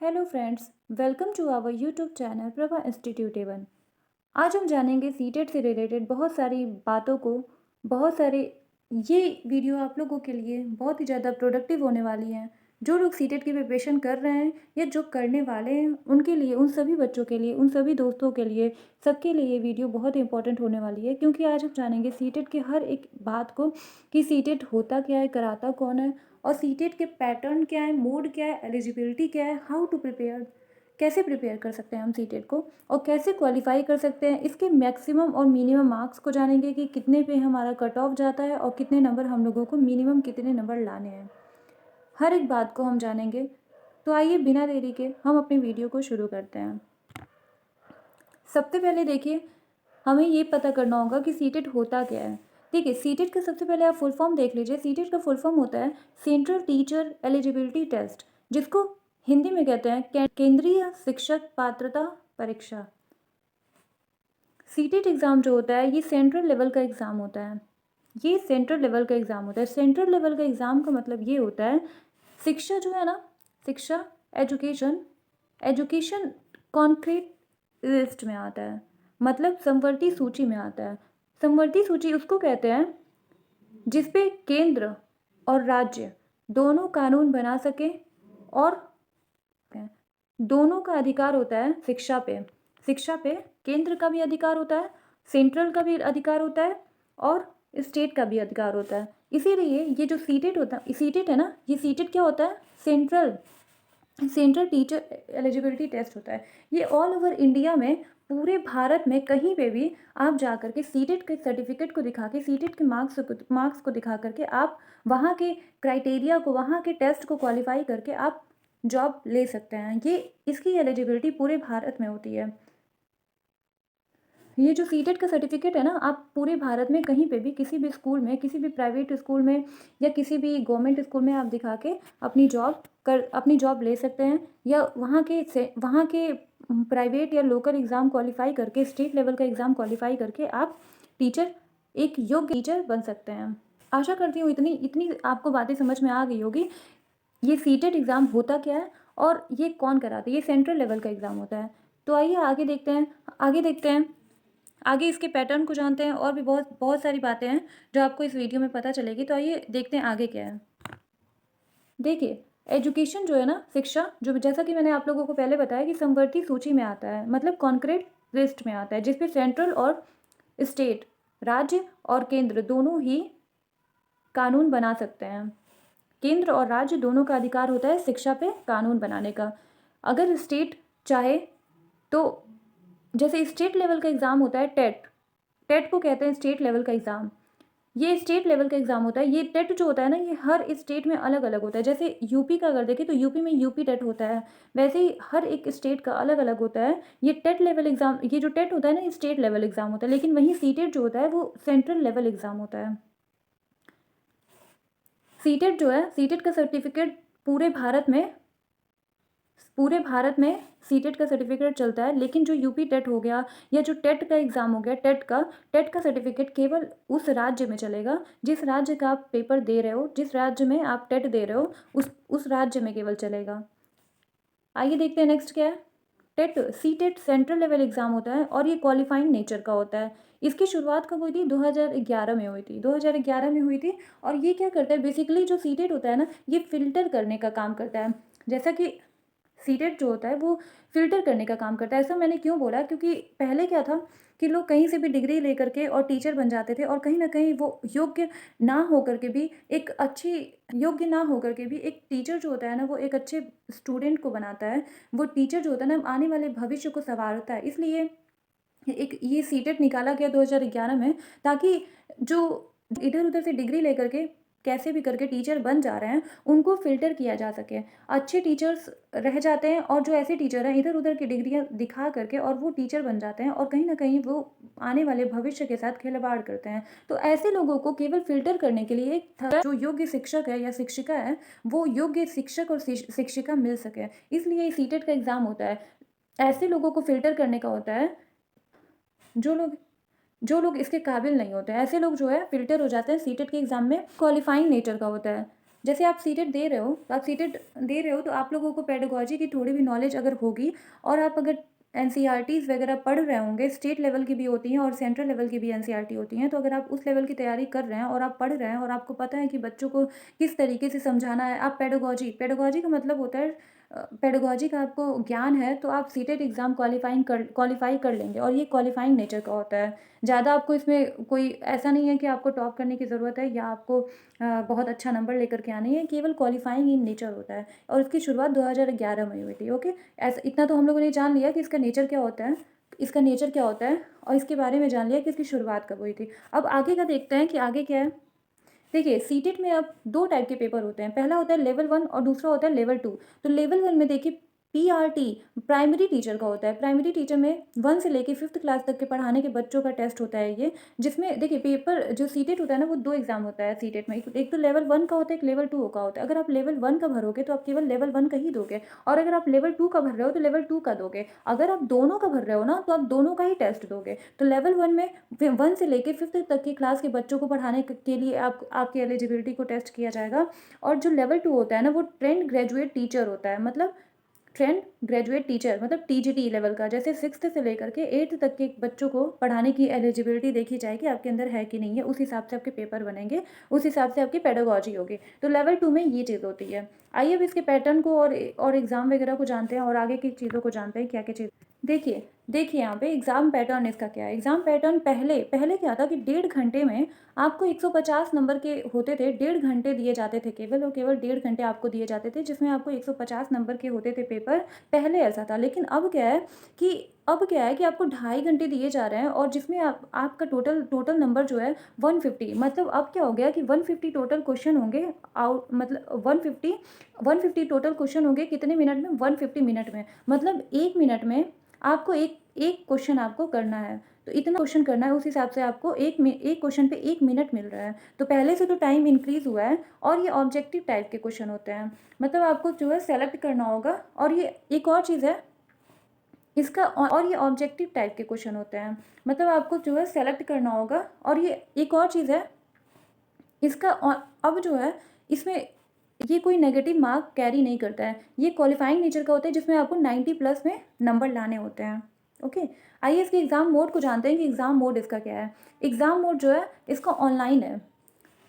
Hello friends, welcome to our YouTube channel Prabha institute एवन। आज हम जानेंगे सीटेट से रिलेटेड बहुत सारी बातों को। बहुत सारे ये वीडियो आप लोगों के लिए बहुत ही ज़्यादा प्रोडक्टिव होने वाली हैं। जो लोग सीटेट की प्रिपरेशन कर रहे हैं या जो करने वाले हैं उनके लिए, उन सभी बच्चों के लिए, उन सभी दोस्तों के लिए, सबके लिए ये वीडियो बहुत इंपॉर्टेंट होने वाली है। क्योंकि आज हम जानेंगे सीटेट के हर एक बात को कि सीटेट होता क्या है, कराता कौन है, और सीटेट के पैटर्न क्या है, मोड क्या है, एलिजिबिलिटी क्या है, हाउ टू प्रिपेयर, कैसे प्रिपेयर कर सकते हैं हम सीटेट को, और कैसे क्वालिफाई कर सकते हैं। इसके मैक्सिमम और मिनिमम मार्क्स को जानेंगे कि कितने पे हमारा कट ऑफ जाता है और कितने नंबर हम लोगों को मिनिमम कितने नंबर लाने हैं। हर एक बात को हम जानेंगे। तो आइए बिना देरी के हम अपनी वीडियो को शुरू करते हैं। सबसे पहले देखिए, हमें ये पता करना होगा कि सीटेट होता क्या है। ठीक है, सीटेट का सबसे पहले आप फुल फॉर्म देख लीजिए। सीटेट का फुल फॉर्म होता है सेंट्रल टीचर एलिजिबिलिटी टेस्ट, जिसको हिंदी में कहते हैं केंद्रीय शिक्षक पात्रता परीक्षा। सीटेट एग्ज़ाम जो होता है ये सेंट्रल लेवल का एग्ज़ाम होता है। ये सेंट्रल लेवल का एग्ज़ाम होता है। सेंट्रल लेवल का एग्ज़ाम का मतलब ये होता है, शिक्षा जो है ना, शिक्षा, एजुकेशन, एजुकेशन कॉन्क्रीट लिस्ट में आता है, मतलब समवर्ती सूची में आता है। समवर्ती सूची उसको कहते हैं जिसपे केंद्र और राज्य दोनों कानून बना सके, और दोनों का अधिकार होता है शिक्षा पे। शिक्षा पे केंद्र का भी अधिकार होता है, सेंट्रल का भी अधिकार होता है, और स्टेट का भी अधिकार होता है। इसीलिए ये जो सीटेट होता है, सीटेट है ना, ये सीटेट क्या होता है, सेंट्रल टीचर एलिजिबिलिटी टेस्ट होता है। ये ऑल ओवर इंडिया में, पूरे भारत में कहीं पे भी आप जा कर के सीटेट के सर्टिफिकेट को दिखा के, सीटेट के मार्क्स को दिखा करके आप वहाँ के क्राइटेरिया को, वहाँ के टेस्ट को क्वालिफाई करके आप जॉब ले सकते हैं। ये इसकी एलिजिबिलिटी पूरे भारत में होती है। ये जो सीटेट का सर्टिफिकेट है ना, आप पूरे भारत में कहीं पे भी, किसी भी स्कूल में, किसी भी प्राइवेट स्कूल में या किसी भी गवर्नमेंट स्कूल में आप दिखा के अपनी जॉब ले सकते हैं, या वहाँ के प्राइवेट या लोकल एग्ज़ाम क्वालिफाई करके, स्टेट लेवल का एग्ज़ाम क्वालिफाई करके आप एक योग्य टीचर बन सकते हैं। आशा करती हूँ इतनी इतनी आपको बातें समझ में आ गई होगी। ये सीटेट एग्ज़ाम होता क्या है और ये कौन कराता है। ये सेंट्रल लेवल का एग्ज़ाम होता है। तो आइए आगे देखते हैं, आगे इसके पैटर्न को जानते हैं, और भी बहुत बहुत सारी बातें हैं जो आपको इस वीडियो में पता चलेगी। तो आइए देखते हैं आगे क्या है। देखिए, एजुकेशन जो है ना, शिक्षा, जो जैसा कि मैंने आप लोगों को पहले बताया कि समवर्ती सूची में आता है, मतलब कॉन्क्रीट लिस्ट में आता है, जिसपे सेंट्रल और स्टेट, राज्य और केंद्र दोनों ही कानून बना सकते हैं। केंद्र और राज्य दोनों का अधिकार होता है शिक्षा पे कानून बनाने का। अगर स्टेट चाहे तो, जैसे स्टेट लेवल का एग्ज़ाम होता है टेट, टेट को कहते हैं स्टेट लेवल का एग्ज़ाम। ये स्टेट लेवल का एग्ज़ाम होता है। ये टेट जो होता है ना, ये हर स्टेट में अलग अलग होता है। जैसे यूपी का अगर देखें तो यूपी में यूपी टेट होता है, वैसे ही हर एक स्टेट का अलग अलग होता है। ये टेट लेवल एग्ज़ाम, ये जो टेट होता है ना, ये स्टेट लेवल एग्ज़ाम होता है, लेकिन वहीं सीटेट जो होता है वो सेंट्रल लेवल एग्ज़ाम होता है। सीटेट जो है, सीटेट का सर्टिफिकेट पूरे भारत में सीटेट का सर्टिफिकेट चलता है। लेकिन जो यूपी टेट हो गया, या जो टेट का एग्ज़ाम हो गया, टेट का सर्टिफिकेट केवल उस राज्य में चलेगा जिस राज्य का आप पेपर दे रहे हो, जिस राज्य में आप टेट दे रहे हो, उस राज्य में केवल चलेगा। आइए देखते हैं नेक्स्ट क्या है। सीटेट सेंट्रल लेवल एग्ज़ाम होता है और ये क्वालिफाइंग नेचर का होता है। इसकी शुरुआत कब हुई थी? 2011 में हुई थी। 2011 में हुई थी। और ये क्या करता है, बेसिकली जो सीटेट होता है ना, ये फ़िल्टर करने का काम करता है। जैसा कि सीटेट जो होता है वो फ़िल्टर करने का काम करता है। ऐसा मैंने क्यों बोला, क्योंकि पहले क्या था कि लोग कहीं से भी डिग्री लेकर के और टीचर बन जाते थे, और कहीं न कहीं वो ना होकर के भी योग्य ना होकर के भी एक टीचर जो होता है ना, वो एक अच्छे स्टूडेंट को बनाता है। वो टीचर जो होता है ना, आने वाले भविष्य को सँवारता है। इसलिए एक ये सीटेट निकाला गया 2011 में, ताकि जो इधर-उधर से डिग्री लेकर के कैसे भी करके टीचर बन जा रहे हैं, उनको फ़िल्टर किया जा सके। अच्छे टीचर्स रह जाते हैं, और जो ऐसे टीचर हैं इधर-उधर की डिग्रियाँ दिखा करके और वो टीचर बन जाते हैं, और कहीं न कहीं वो आने वाले भविष्य के साथ खिलवाड़ करते हैं। तो ऐसे लोगों को केवल फ़िल्टर करने के लिए जो योग्य शिक्षक है या शिक्षिका है, वो योग्य शिक्षक और शिक्षिका मिल सके, इसलिए सीटेट का एग्ज़ाम होता है। ऐसे लोगों को फ़िल्टर करने का होता है जो लोग इसके काबिल नहीं होते हैं। ऐसे लोग जो है फ़िल्टर हो जाते हैं सीटेट के एग्ज़ाम में। क्वालिफ़ाइंग नेचर का होता है, जैसे आप सीटेट दे रहे हो, तो आप सीटेट दे रहे हो तो आप लोगों को पेडागोजी की थोड़ी भी नॉलेज अगर होगी, और आप अगर एनसीईआरटीज़ वगैरह पढ़ रहे होंगे, स्टेट लेवल की भी होती हैं और सेंट्रल लेवल की भी एनसीईआरटी होती हैं, तो अगर आप उस लेवल की तैयारी कर रहे हैं और आप पढ़ रहे हैं और आपको पता है कि बच्चों को किस तरीके से समझाना है, आप पेडागोजी पेडागोजी का मतलब होता है पेडागोजी का आपको ज्ञान है, तो आप सीटेट एग्ज़ाम क्वालिफाई कर लेंगे, और ये क्वालिफाइंग नेचर का होता है। ज़्यादा आपको इसमें कोई ऐसा नहीं है कि आपको टॉप करने की ज़रूरत है या आपको बहुत अच्छा नंबर लेकर के आना है, केवल क्वालिफाइंग इन नेचर होता है, और इसकी शुरुआत 2011 में हुई थी। ओके, ऐसा इतना तो हम लोगों ने जान लिया कि इसका नेचर क्या होता है, इसका नेचर क्या होता है, और इसके बारे में जान लिया कि इसकी शुरुआत कब हुई थी। अब आगे का देखते हैं कि आगे क्या है। देखिए, सीटेट में अब 2 टाइप के पेपर होते हैं, पहला होता है लेवल 1 और दूसरा होता है लेवल 2। तो लेवल 1 में देखिए पीआरटी प्राइमरी टीचर का होता है। प्राइमरी टीचर में 1 से लेके 5th क्लास तक के पढ़ाने के बच्चों का टेस्ट होता है ये, जिसमें देखिए पेपर जो सीटेट होता है ना, वो 2 एग्ज़ाम होता है सीटेट में। एक तो लेवल 1 का होता है, एक लेवल 2 का होता है। अगर आप लेवल 1 का भरोगे तो आप केवल लेवल 1 का ही दोगे, और अगर आप लेवल 2 का भर रहे हो तो लेवल 2 का दोगे। अगर आप दोनों का भर रहे हो ना, तो आप दोनों का ही टेस्ट दोगे। तो लेवल 1 में 1 से लेके 5th तक की क्लास के बच्चों को पढ़ाने के लिए आपकी एलिजिबिलिटी को टेस्ट किया जाएगा। और जो लेवल 2 होता है ना, वो ट्रेंड ग्रेजुएट टीचर होता है, मतलब ट्रेंड ग्रेजुएट टीचर मतलब टीजीटी लेवल का। जैसे 6th से लेकर के 8th तक के बच्चों को पढ़ाने की एलिजिबिलिटी देखी जाएगी आपके अंदर है कि नहीं है, उस हिसाब से आपके पेपर बनेंगे, उस हिसाब से आपकी पेडागोजी होगी। तो लेवल 2 में ये चीज़ होती है। आइए अब इसके पैटर्न को और एग्ज़ाम वगैरह को जानते हैं, और आगे की चीज़ों को जानते हैं क्या क्या चीज़। देखिए यहाँ पे एग्ज़ाम पैटर्न इसका क्या है। एग्ज़ाम पैटर्न पहले पहले क्या था कि 1.5 घंटे में आपको 150 नंबर के होते थे, 1.5 घंटे दिए जाते थे केवल, और केवल 1.5 घंटे आपको दिए जाते थे, जिसमें आपको 150 नंबर के होते थे पेपर। पहले ऐसा था, लेकिन अब क्या है कि आपको 2.5 घंटे दिए जा रहे हैं, और जिसमें आपका टोटल नंबर जो है 150। मतलब अब क्या हो गया कि 150 टोटल क्वेश्चन होंगे, आउट मतलब 150 टोटल क्वेश्चन होंगे कितने मिनट में, 150 मिनट में। मतलब 1 मिनट में आपको एक एक क्वेश्चन आपको करना है, तो इतना क्वेश्चन करना है, उस हिसाब से आपको एक क्वेश्चन पे 1 मिनट मिल रहा है। तो पहले से तो टाइम इंक्रीज़ हुआ है, और ये ऑब्जेक्टिव टाइप के क्वेश्चन होते हैं। मतलब आपको जो है सेलेक्ट करना होगा, और ये एक और चीज़ है इसका, और ये ऑब्जेक्टिव टाइप के क्वेश्चन होते हैं। मतलब आपको जो है सेलेक्ट करना होगा, और ये एक और चीज़ है इसका। अब जो है इसमें ये कोई नेगेटिव मार्क कैरी नहीं करता है, ये क्वालिफाइंग नेचर का होता है, जिसमें आपको 90+ में नंबर लाने होते हैं। ओके, आइए इसके एग्ज़ाम मोड को जानते हैं कि एग्ज़ाम मोड इसका क्या है। एग्ज़ाम मोड जो है इसका ऑनलाइन है।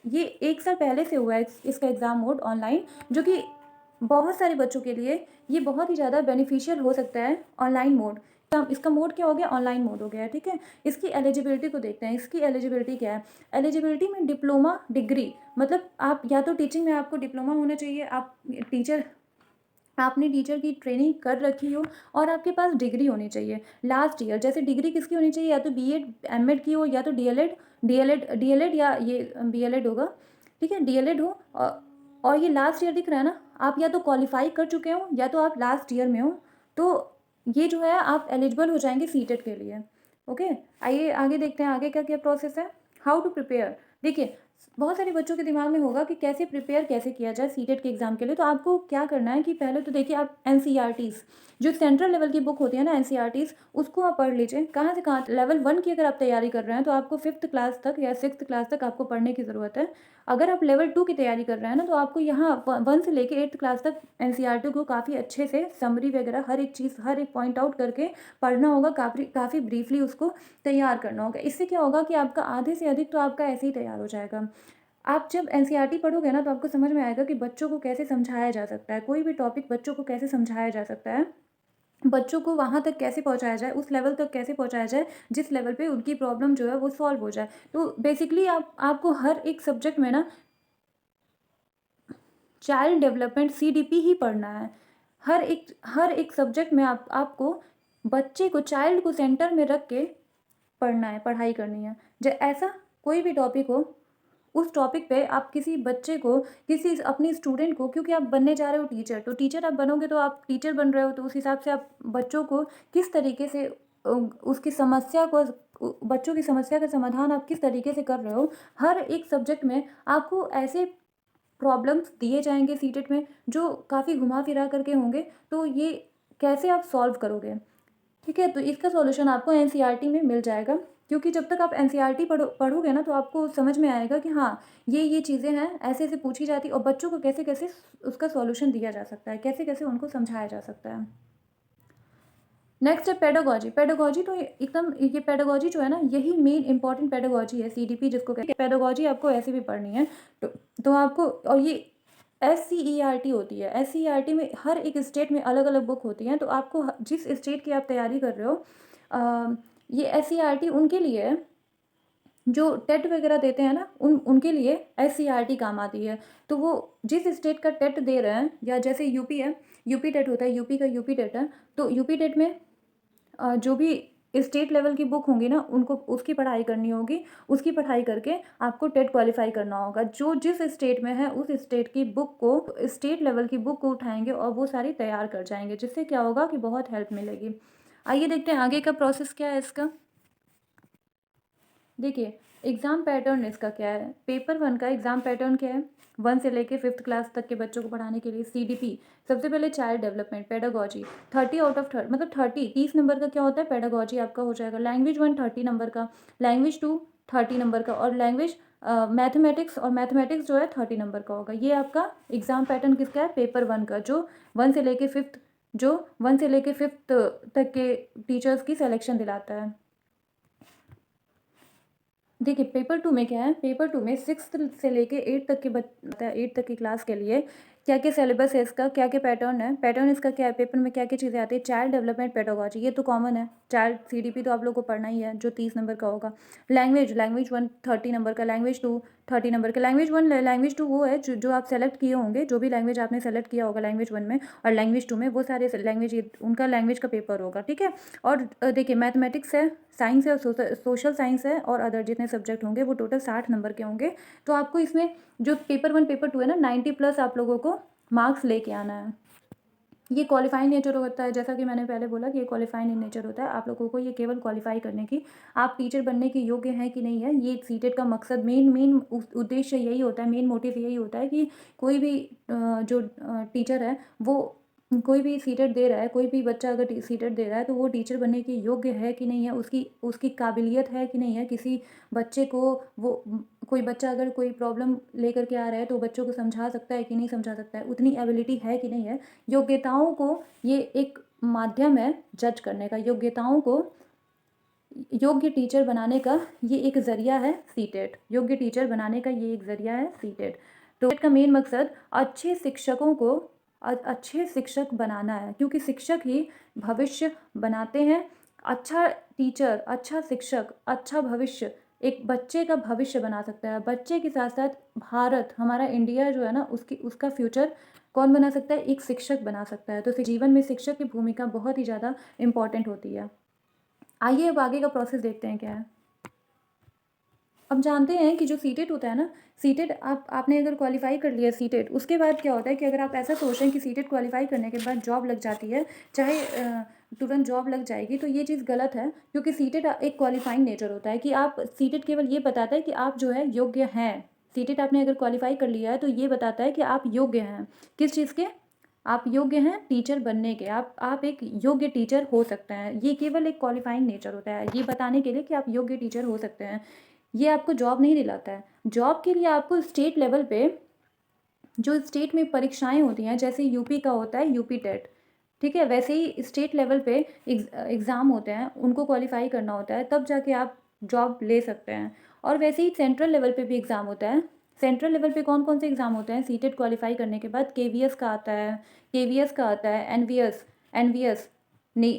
ये 1 साल पहले से हुआ है इसका एग्ज़ाम मोड ऑनलाइन, जो कि बहुत सारे बच्चों के लिए ये बहुत ही ज़्यादा बेनिफिशियल हो सकता है ऑनलाइन मोड। इसका मोड क्या हो गया, ऑनलाइन मोड हो गया है। ठीक है, इसकी एलिजिबिलिटी को देखते हैं। इसकी एलिजिबिलिटी क्या है। एलिजिबिलिटी में डिप्लोमा डिग्री, मतलब आप या तो टीचिंग में आपको डिप्लोमा होना चाहिए, आपने टीचर की ट्रेनिंग कर रखी हो, और आपके पास डिग्री होनी चाहिए लास्ट ईयर। जैसे डिग्री किसकी होनी चाहिए, या तो बीएड एमएड की हो, या तो डीएलएड या ये बीएलएड होगा। ठीक है, डीएलएड हो, और ये लास्ट ईयर दिख रहा है ना, आप या तो क्वालिफाई कर चुके हो या तो आप लास्ट ईयर में हो, तो ये जो है आप एलिजिबल हो जाएंगे सीटेट के लिए। ओके, आइए आगे देखते हैं आगे क्या क्या प्रोसेस है। How to prepare. देखिए, बहुत सारे बच्चों के दिमाग में होगा कि कैसे प्रिपेयर कैसे किया जाए सीटेट के एग्ज़ाम के लिए। तो आपको क्या करना है कि पहले तो देखिए, आप एनसीईआरटीज़ जो सेंट्रल लेवल की बुक होती है ना, एनसीईआरटीज़, उसको आप पढ़ लीजिए। कहाँ से कहाँ लेवल 1 की अगर आप तैयारी कर रहे हैं, तो आपको 5th क्लास तक या 6th क्लास तक आपको पढ़ने की ज़रूरत है। अगर आप लेवल 2 की तैयारी कर रहे हैं ना, तो आपको यहाँ 1 से लेके 8th क्लास तक एनसीईआरटी को काफ़ी अच्छे से समरी वगैरह हर एक चीज़, हर एक पॉइंट आउट करके पढ़ना होगा, काफ़ी ब्रीफली उसको तैयार करना होगा। इससे क्या होगा कि आपका आधे से अधिक तो आपका ऐसे ही तैयार हो जाएगा। आप जब एनसीईआरटी पढ़ोगे ना, तो आपको समझ में आएगा कि बच्चों को कैसे समझाया जा सकता है, कोई भी टॉपिक बच्चों को कैसे समझाया जा सकता है, बच्चों को वहाँ तक कैसे पहुँचाया जाए, उस लेवल तक कैसे पहुँचाया जाए जिस लेवल पे उनकी प्रॉब्लम जो है वो सॉल्व हो जाए। तो बेसिकली आपको हर एक सब्जेक्ट में ना चाइल्ड डेवलपमेंट सीडीपी ही पढ़ना है। हर एक सब्जेक्ट में आपको बच्चे को, चाइल्ड को सेंटर में रख के पढ़ना है, पढ़ाई करनी है। ऐसा कोई भी टॉपिक हो, उस टॉपिक पे आप किसी बच्चे को, किसी अपनी स्टूडेंट को, क्योंकि आप बनने जा रहे हो टीचर, तो टीचर आप बनोगे तो आप टीचर बन रहे हो, तो उस हिसाब से आप बच्चों को किस तरीके से उसकी समस्या को, बच्चों की समस्या का समाधान आप किस तरीके से कर रहे हो, हर एक सब्जेक्ट में आपको ऐसे प्रॉब्लम्स दिए जाएंगे सीटेट में जो काफ़ी घुमा फिरा करके होंगे। तो ये कैसे आप सॉल्व करोगे। ठीक है, तो इसका सॉल्यूशन आपको एनसीईआरटी में मिल जाएगा। क्योंकि जब तक आप एनसीईआरटी पढ़ोगे ना तो आपको समझ में आएगा कि हाँ ये चीज़ें हैं, ऐसे ऐसे पूछी जाती और बच्चों को कैसे कैसे उसका सॉल्यूशन दिया जा सकता है, कैसे कैसे उनको समझाया जा सकता है। नेक्स्ट है पेडागॉजी। पेडागॉजी तो एकदम ये पेडागॉजी जो है ना यही मेन इंपॉर्टेंट पेडागॉजी है, सीडीपी जिसको कहते हैं। पेडागॉजी आपको ऐसे भी पढ़नी है तो आपको, और ये SCERT होती है। SCERT में हर एक स्टेट में अलग अलग बुक होती हैं, तो आपको जिस स्टेट की आप तैयारी कर रहे हो ये SCERT उनके लिए है जो टेट वगैरह देते हैं ना, उनके लिए SCERT काम आती है। तो वो जिस स्टेट का टेट दे रहे हैं, या जैसे यूपी है, यूपी टेट होता है, यूपी का यूपी टेट है, तो यूपी टेट में जो भी स्टेट लेवल की बुक होंगी ना उनको उसकी पढ़ाई करनी होगी। उसकी पढ़ाई करके आपको टेट क्वालिफाई करना होगा। जो जिस स्टेट में है उस स्टेट की बुक को, स्टेट लेवल की बुक को उठाएंगे और वो सारी तैयार कर जाएंगे, जिससे क्या होगा कि बहुत हेल्प मिलेगी। आइए देखते हैं आगे का प्रोसेस क्या है इसका। देखिए एग्ज़ाम पैटर्न इसका क्या है। पेपर 1 का एग्ज़ाम पैटर्न क्या है, 1 से लेके 5th क्लास तक के बच्चों को पढ़ाने के लिए CDP। सबसे पहले child development pedagogy 30 out of 30, मतलब 30 नंबर का क्या होता है, पेडागॉजी आपका हो जाएगा। लैंग्वेज 1 30 नंबर का, लैंग्वेज 2 30 नंबर का, और लैंग्वेज मैथमेटिक्स जो है 30 नंबर का होगा। ये आपका एग्ज़ाम पैटर्न किसका है, पेपर 1 का, जो 1 से लेके 5th तक के टीचर्स की सिलेक्शन दिलाता है। देखिए पेपर 2 में क्या है, पेपर 2 में 6th से लेके 8th तक के 8th तक की क्लास के लिए क्या क्या सिलेबस है इसका, क्या क्या पैटर्न है। पैटर्न इसका क्या है, पेपर में क्या क्या चीज़ें आती है। चाइल्ड डेवलपमेंट पेडागॉजी, ये तो कॉमन है। चाइल्ड CDP तो आप लोग को पढ़ना ही है, जो 30 नंबर का होगा। लैंग्वेज 1 30 नंबर का, लैंग्वेज 2 30 नंबर का। लैंग्वेज 2 वो है जो आप सेलेक्ट किए होंगे, जो भी लैंग्वेज आपने सेलेक्ट किया होगा लैंग्वेज 1 में और लैंग्वेज 2 में, वो सारे लैंग्वेज उनका लैंग्वेज का पेपर होगा, ठीक है। और देखिए मैथमेटिक्स है, साइंस है, सोशल साइंस है, और अदर जितने सब्जेक्ट होंगे वो टोटल 60 नंबर के होंगे। तो आपको इसमें जो पेपर 1 पेपर 2 है ना 90+ आप लोगों को मार्क्स लेके आना है। ये क्वालिफाइंग नेचर होता है, जैसा कि मैंने पहले बोला कि ये क्वालिफाइंग इन नेचर होता है। आप लोगों को ये केवल क्वालिफाई करने की, आप टीचर बनने के योग्य हैं कि नहीं है, ये सीटेट का मकसद, मेन उद्देश्य यही होता है, मेन मोटिव यही होता है कि कोई भी जो टीचर है वो, कोई भी सीटेट दे रहा है, कोई भी बच्चा अगर सीटेट दे रहा है तो वो टीचर बनने के योग्य है कि नहीं है, उसकी उसकी काबिलियत है कि नहीं है। किसी बच्चे को वो, कोई बच्चा अगर कोई प्रॉब्लम लेकर के आ रहा है तो बच्चों को समझा सकता है कि नहीं समझा सकता है, उतनी एबिलिटी है कि नहीं है। योग्यताओं को, ये एक माध्यम है जज करने का, योग्यताओं को योग्य टीचर बनाने का ये एक ज़रिया है सीटेट। योग्य टीचर बनाने का ये एक ज़रिया है सीटेट। तो का मेन मकसद अच्छे शिक्षकों को अच्छे शिक्षक बनाना है, क्योंकि शिक्षक ही भविष्य बनाते हैं। अच्छा टीचर, अच्छा शिक्षक, अच्छा भविष्य एक बच्चे का भविष्य बना सकता है। बच्चे के साथ साथ भारत, हमारा इंडिया जो है ना, उसका फ्यूचर कौन बना सकता है, एक शिक्षक बना सकता है। तो जीवन में शिक्षक की भूमिका बहुत ही ज़्यादा इम्पॉर्टेंट होती है। आइए अब आगे का प्रोसेस देखते हैं क्या है। अब जानते हैं कि जो सीटेट होता है ना, सीटेट आपने अगर क्वालिफाई कर लिया सीटेट, उसके बाद क्या होता है कि अगर आप ऐसा सोच रहे हैं कि सीटेट क्वालिफाई करने के बाद जॉब लग जाती है, चाहे तुरंत जॉब लग जाएगी, तो ये चीज़ गलत है। क्योंकि सीटेट एक क्वालिफाइंग नेचर होता है कि आप, सीटेट केवल ये बताता है कि आप जो है योग्य हैं। सीटेट आपने अगर क्वालिफाई कर लिया है तो ये बताता है कि आप योग्य हैं। किस चीज़ के, आप योग्य हैं टीचर बनने के, आप एक योग्य टीचर हो सकते हैं। ये केवल एक क्वालिफाइंग नेचर होता है, ये बताने के लिए कि आप योग्य टीचर हो सकते हैं। ये आपको जॉब नहीं दिलाता है। जॉब के लिए आपको स्टेट लेवल पे, जो स्टेट में परीक्षाएं होती हैं, जैसे यूपी का होता है यूपी टेट, ठीक है, वैसे ही स्टेट लेवल पे एग्ज़ाम होते हैं, उनको क्वालिफाई करना होता है, तब जाके आप जॉब ले सकते हैं। और वैसे ही सेंट्रल लेवल पे भी एग्ज़ाम होता है। सेंट्रल लेवल पे कौन कौन से एग्ज़ाम होते हैं, सीटेट क्वालिफाई करने के बाद KVS का आता है, KVS का आता है, NVS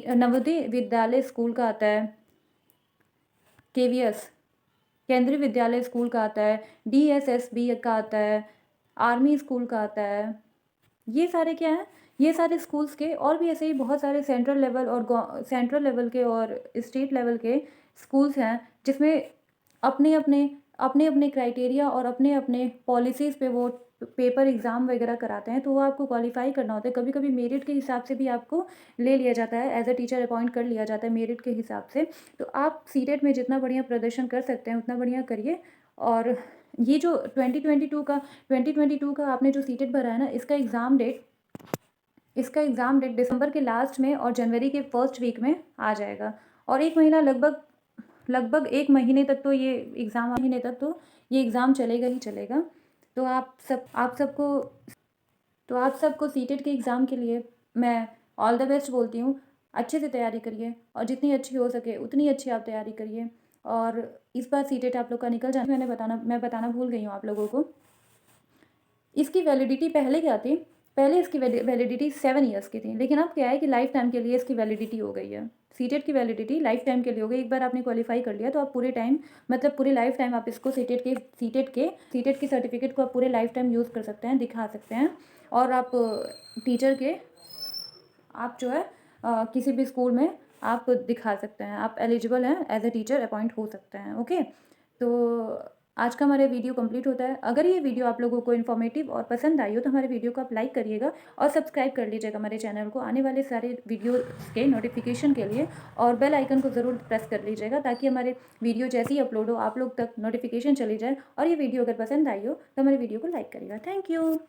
नवोदय विद्यालय स्कूल का आता है, KVS केंद्रीय विद्यालय स्कूल का आता है, DSSB का आता है, आर्मी स्कूल का आता है। ये सारे क्या हैं, ये सारे स्कूल्स के, और भी ऐसे ही बहुत सारे सेंट्रल लेवल के और स्टेट लेवल के स्कूल्स हैं, जिसमें अपने अपने क्राइटेरिया और अपने अपने पॉलिसीज़ पे वो पेपर एग्ज़ाम वगैरह कराते हैं। तो वो आपको क्वालिफाई करना होता है। कभी कभी मेरिट के हिसाब से भी आपको ले लिया जाता है, एज अ टीचर अपॉइंट कर लिया जाता है मेरिट के हिसाब से। तो आप सीटेट में जितना बढ़िया प्रदर्शन कर सकते हैं उतना बढ़िया करिए। और ये जो 2022 का आपने जो सीटेट भरा है ना, इसका एग्ज़ाम डेट दिसंबर के लास्ट में और जनवरी के फर्स्ट वीक में आ जाएगा। और एक महीना लगभग लगभग 1 महीने तक तो ये एग्ज़ाम चलेगा ही चलेगा। तो आप सबको सीटेट के एग्ज़ाम के लिए मैं ऑल द बेस्ट बोलती हूँ। अच्छे से तैयारी करिए और जितनी अच्छी हो सके उतनी अच्छी आप तैयारी करिए। और इस बार सीटेट आप लोग का निकल जाए। मैं बताना भूल गई हूँ आप लोगों को। इसकी वैलिडिटी पहले क्या थी? पहले इसकी वैलिडिटी 7 ईयर्स की थी, लेकिन अब क्या है कि लाइफ टाइम के लिए इसकी वैलिडिटी हो गई है। सीटेट की वैलिडिटी लाइफ टाइम के लिए हो गई। एक बार आपने क्वालिफाई कर लिया तो आप पूरे टाइम, मतलब पूरे लाइफ टाइम आप इसको सीटेट की सर्टिफिकेट को आप पूरे लाइफ टाइम यूज़ कर सकते हैं, दिखा सकते हैं। और आप टीचर के आप जो है किसी भी स्कूल में आप दिखा सकते हैं, आप एलिजिबल हैं, एज ए टीचर अपॉइंट हो सकते हैं। ओके, तो आज का हमारा वीडियो कंप्लीट होता है। अगर ये वीडियो आप लोगों को इन्फॉर्मेटिव और पसंद आई हो तो हमारे वीडियो को आप लाइक करिएगा और सब्सक्राइब कर लीजिएगा हमारे चैनल को आने वाले सारे वीडियो के नोटिफिकेशन के लिए, और बेल आइकन को ज़रूर प्रेस कर लीजिएगा ताकि हमारे वीडियो जैसे ही अपलोड हो आप लोग तक नोटिफिकेशन चली जाए। और ये वीडियो अगर पसंद आई हो तो हमारे वीडियो को लाइक करिएगा। Thank you.